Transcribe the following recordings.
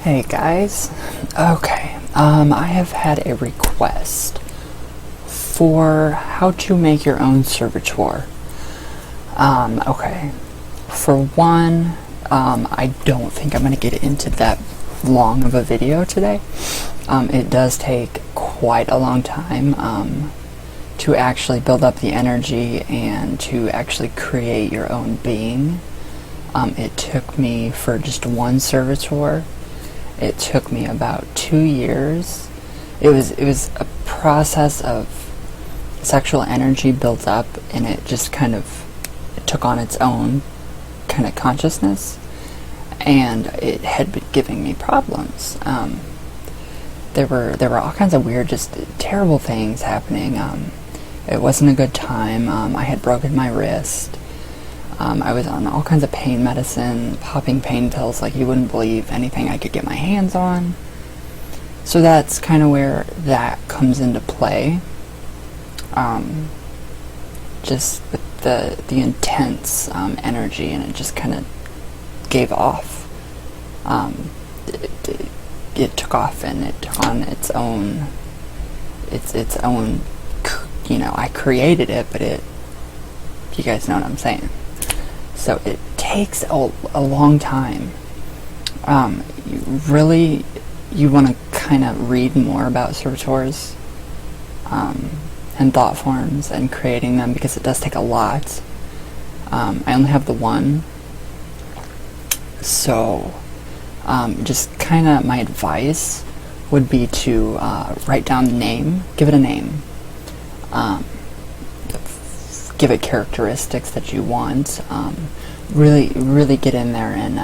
Hey guys, okay, I have had a request for how to make your own Servitor. Okay, for one, I don't think I'm going to get into that long of a video today. It does take quite a long time to actually build up the energy and to actually create your own being. It took me, for just one Servitor, it took me about 2 years. It was a process of sexual energy built up, and it just kind of took on its own kind of consciousness, and it had been giving me problems. There were all kinds of weird, just terrible things happening. It wasn't a good time. I had broken my wrist. I was on all kinds of pain medicine, popping pain pills like you wouldn't believe, anything I could get my hands on. So that's kind of where that comes into play. Just with the intense energy, and it just kind of gave off. It took off, and it on its own. Its own. You know, I created it, but you guys know what I'm saying. So it takes a long time. You want to kind of read more about Servitors and thought forms and creating them, because it does take a lot. I only have the one. So just kind of my advice would be to write down the name, give it a name. Give it characteristics that you want. Really get in there and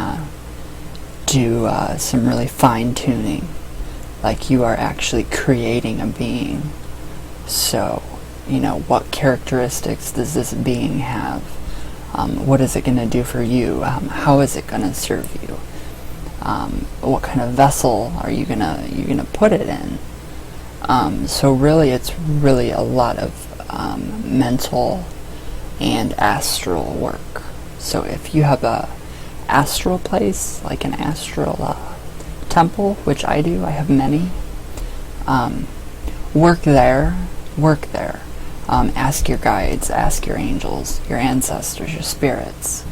do some really fine-tuning, like you are actually creating a being. So, you know, what characteristics does this being have? What is it going to do for you? How is it going to serve you? What kind of vessel are you gonna put it in? So really, it's really a lot of mental and astral work. So if you have a astral place, like an astral temple, which I do, I have many, work there. Ask your guides, ask your angels, your ancestors, your spirits.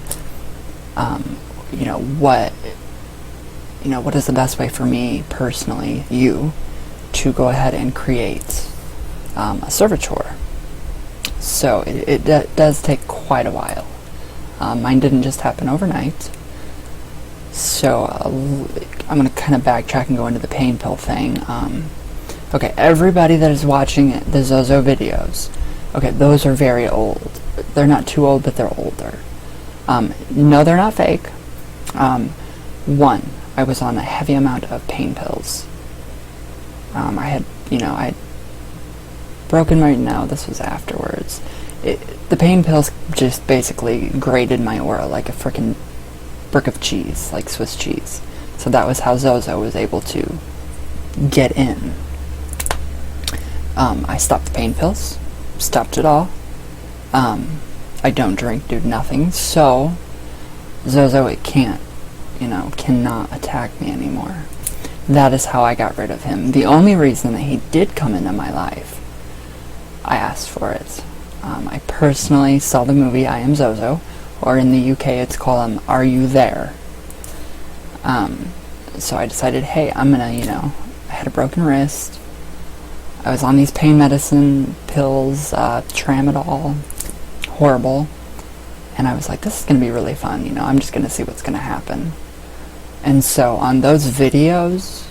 What is the best way for me personally, to go ahead and create a Servitor. So it does take quite a while. Mine didn't just happen overnight. So I'm going to kind of backtrack and go into the pain pill thing. Okay, everybody that is watching the ZoZo videos, okay, those are very old. They're not too old, but they're older. No, they're not fake. One, I was on a heavy amount of pain pills. I had broken my, no, this was afterwards. The pain pills just basically grated my aura like a frickin' brick of cheese, like Swiss cheese. So that was how ZoZo was able to get in. I stopped the pain pills, stopped it all. I don't drink, do nothing, so ZoZo, it cannot attack me anymore. That is how I got rid of him. The only reason that he did come into my life, I asked for it. I personally saw the movie I Am ZoZo, or in the UK it's called Are You There? So I decided, hey, I'm gonna, I had a broken wrist. I was on these pain medicine pills, tramadol, horrible. And I was like, this is gonna be really fun, I'm just gonna see what's gonna happen. And so on those videos,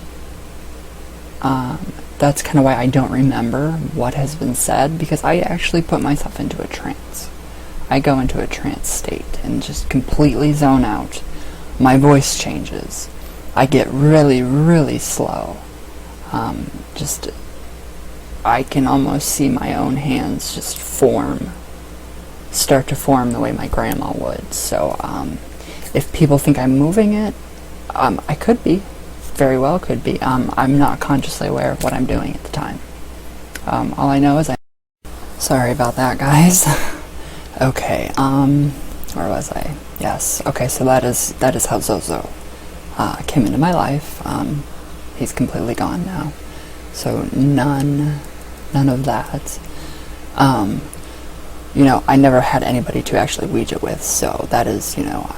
that's kind of why I don't remember what has been said, because I actually put myself into a trance. I go into a trance state and just completely zone out. My voice changes. I get really, really slow. I can almost see my own hands just start to form the way my grandma would. So if people think I'm moving it, I could be. Very well could be. I'm not consciously aware of what I'm doing at the time. All I know is sorry about that, guys. Okay, where was I? Yes. Okay, so that is how ZoZo came into my life. He's completely gone now. So none of that. You know, I never had anybody to actually Ouija with, so that is, you know,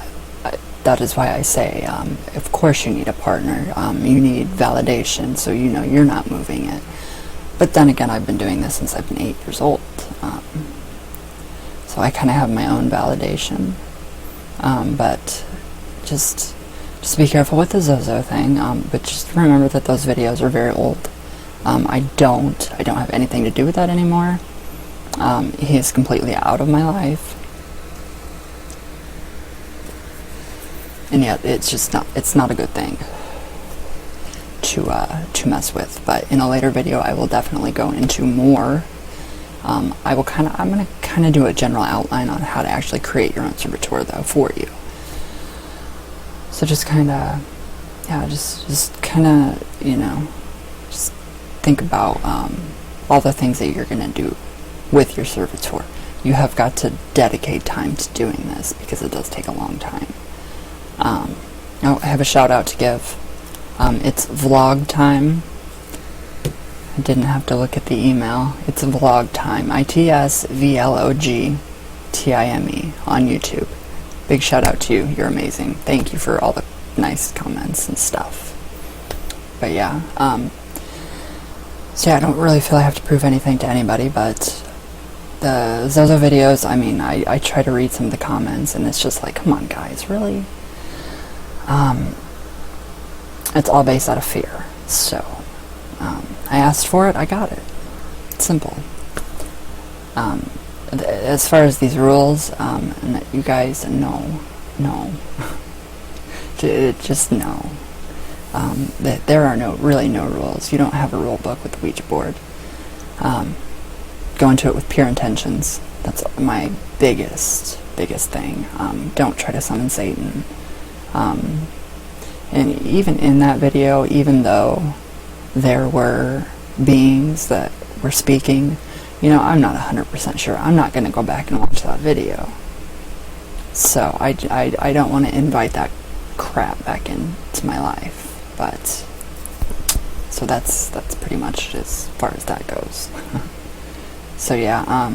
that is why I say, of course you need a partner. You need validation, so you know you're not moving it. But then again, I've been doing this since I've been 8 years old. So I kind of have my own validation. But just be careful with the ZoZo thing. But just remember that those videos are very old. I don't have anything to do with that anymore. He is completely out of my life. And yet it's not a good thing to mess with. But in a later video I will definitely go into more. I'm gonna kinda do a general outline on how to actually create your own servitor though for you. So just kinda, yeah, just kinda, you know, just think about all the things that you're gonna do with your servitor. You have got to dedicate time to doing this because it does take a long time. Oh, I have a shout out to give. It's vlog time. I didn't have to look at the email. It's vlog time. ITSVLOGTIME on YouTube. Big shout out to you. You're amazing. Thank you for all the nice comments and stuff. But yeah, so yeah, I don't really feel I have to prove anything to anybody, but the ZoZo videos, I mean, I try to read some of the comments, and it's just like, come on guys, really? It's all based out of fear. So, I asked for it, I got it. It's simple. As far as these rules, and you guys, no. Just no. There are really no rules. You don't have a rule book with the Ouija board. Go into it with pure intentions. That's my biggest thing. Don't try to summon Satan. And even in that video, even though there were beings that were speaking, you know, I'm not 100% sure. I'm not going to go back and watch that video. So I don't want to invite that crap back into my life. But so that's pretty much as far as that goes. So yeah,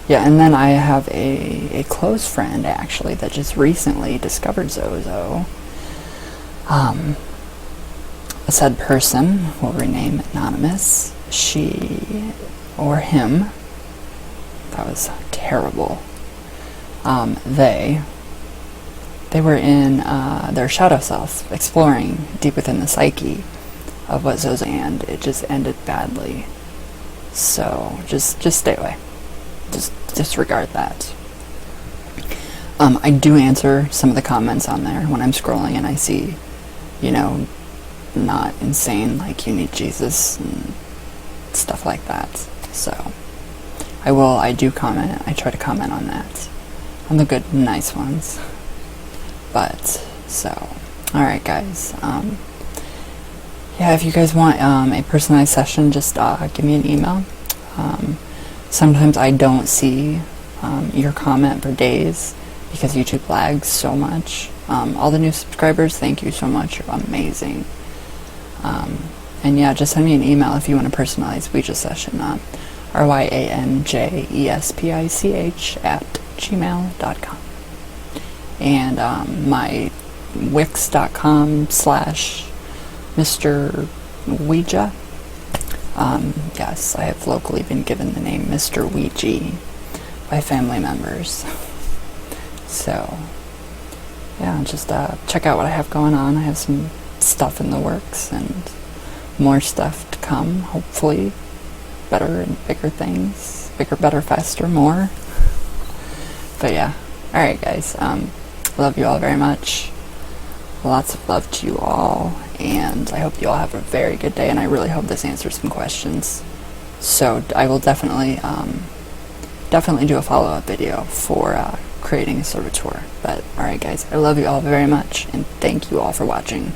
yeah, and then I have a close friend actually that just recently discovered ZoZo. A said person, will rename anonymous, she or him, that was terrible, they were in their shadow self, exploring deep within the psyche of what ZoZo, and it just ended badly. So just stay away. Just disregard that. I do answer some of the comments on there when I'm scrolling and I see, you know, not insane, like you need Jesus and stuff like that. So I do comment. I try to comment on that, on the good, nice ones. But so, all right, guys. Yeah, if you guys want a personalized session, just give me an email. Sometimes I don't see your comment for days because YouTube lags so much. All the new subscribers, thank you so much. You're amazing. And yeah, just send me an email if you want a personalized Ouija session. ryanjespich@gmail.com. And my wix.com/Mr. Ouija. Yes, I have locally been given the name Mr. Ouija by family members. So, yeah, just check out what I have going on. I have some stuff in the works and more stuff to come, hopefully. Better and bigger things. Bigger, better, faster, more. But yeah. Alright guys, love you all very much. Lots of love to you all, and I hope you all have a very good day, and I really hope this answers some questions. So I will definitely do a follow-up video for creating a servitor. But alright guys, I love you all very much, and thank you all for watching.